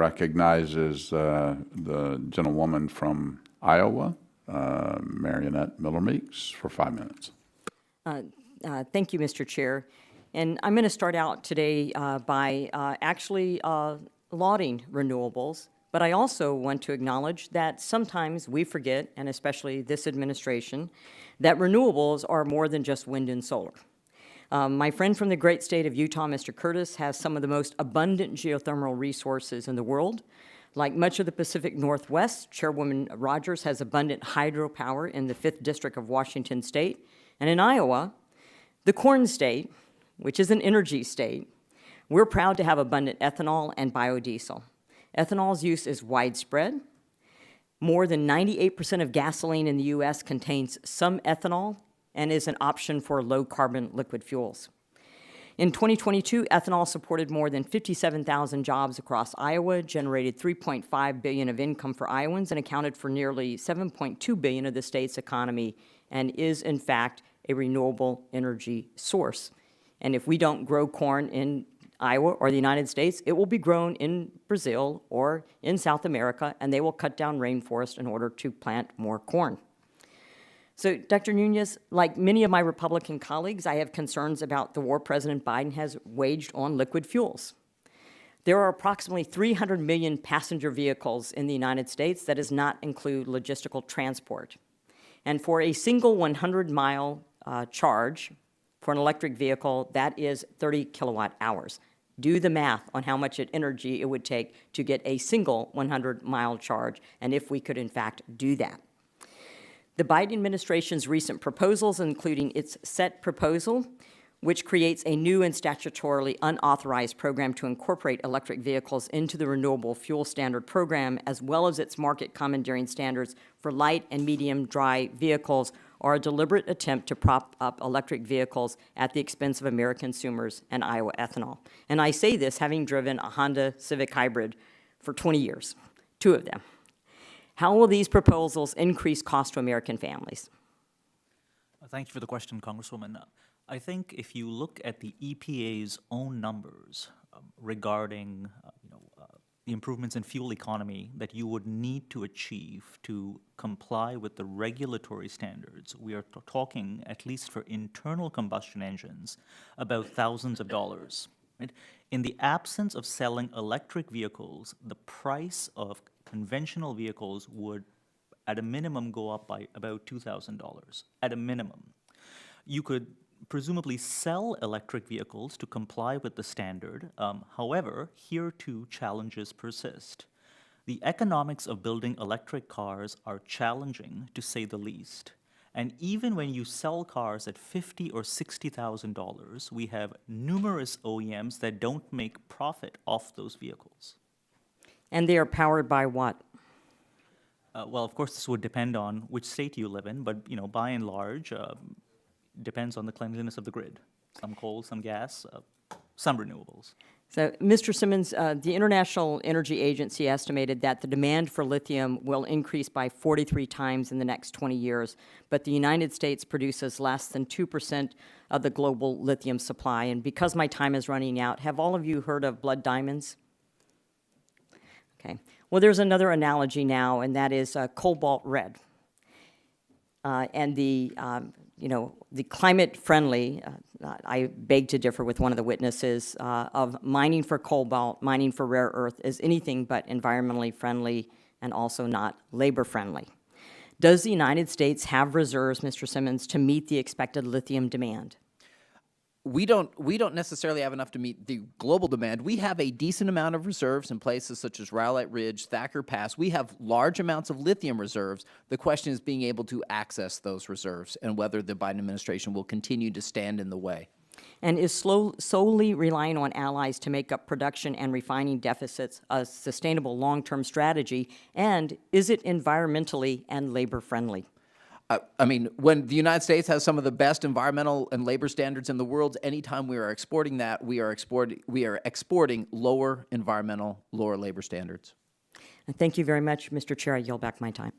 recognizes the gentlewoman from Iowa, Mariannette Miller Meeks, for 5 minutes. Thank you, Mr. Chair. And I'm going to start out today by actually lauding renewables, but I also want to acknowledge that sometimes we forget, and especially this administration, that renewables are more than just wind and solar. My friend from the great state of Utah, Mr. Curtis, has some of the most abundant geothermal resources in the world. Like much of the Pacific Northwest, Chairwoman Rogers has abundant hydropower in the 5th District of Washington State. And in Iowa, the corn state, which is an energy state, we're proud to have abundant ethanol and biodiesel. Ethanol's use is widespread. More than 98% of gasoline in the U.S. contains some ethanol and is an option for low-carbon liquid fuels. In 2022, ethanol supported more than 57,000 jobs across Iowa, generated $3.5 billion of income for Iowans, and accounted for nearly $7.2 billion of the state's economy, and is, in fact, a renewable energy source. And if we don't grow corn in Iowa or the United States, it will be grown in Brazil or in South America, and they will cut down rainforest in order to plant more corn. So, Dr. Nunez, like many of my Republican colleagues, I have concerns about the war President Biden has waged on liquid fuels. There are approximately 300 million passenger vehicles in the United States. That does not include logistical transport. And for a single 100-mile charge for an electric vehicle, that is 30 kilowatt hours. Do the math on how much energy it would take to get a single 100-mile charge, and if we could, in fact, do that. The Biden administration's recent proposals, including its SET proposal, which creates a new and statutorily unauthorized program to incorporate electric vehicles into the Renewable Fuel Standard program, as well as its market commandeering standards for light and medium dry vehicles, are a deliberate attempt to prop up electric vehicles at the expense of American consumers and Iowa ethanol. And I say this having driven a Honda Civic Hybrid for 20 years, 2 of them. How will these proposals increase cost to American families? Thank you for the question, Congresswoman. I think if you look at the EPA's own numbers regarding the improvements in fuel economy that you would need to achieve to comply with the regulatory standards, we are talking, at least for internal combustion engines, about thousands of dollars. Right? In the absence of selling electric vehicles, the price of conventional vehicles would, at a minimum, go up by about $2,000, at a minimum. You could presumably sell electric vehicles to comply with the standard. However, here too challenges persist. The economics of building electric cars are challenging, to say the least. And even when you sell cars at $50,000 or $60,000, we have numerous OEMs that don't make profit off those vehicles. And they are powered by what? Well, of course, this would depend on which state you live in, but by and large, depends on the cleanliness of the grid. Some coal, some gas, some renewables. So, Mr. Simmons, the International Energy Agency estimated that the demand for lithium will increase by 43 times in the next 20 years, but the United States produces less than 2% of the global lithium supply. And because my time is running out, have all of you heard of blood diamonds? Okay. Well, there's another analogy now, and that is cobalt red. And the climate-friendly, I beg to differ with one of the witnesses, of mining for cobalt, mining for rare earth is anything but environmentally friendly and also not labor-friendly. Does the United States have reserves, Mr. Simmons, to meet the expected lithium demand? We don't necessarily have enough to meet the global demand. We have a decent amount of reserves in places such as Rowlett Ridge, Thacker Pass. We have large amounts of lithium reserves. The question is being able to access those reserves and whether the Biden administration will continue to stand in the way. And is solely relying on allies to make up production and refining deficits a sustainable long-term strategy? And is it environmentally and labor-friendly? I mean, when the United States has some of the best environmental and labor standards in the world, anytime we are exporting that, we are exporting lower environmental, lower labor standards. And thank you very much, Mr. Chair. I yield back my time.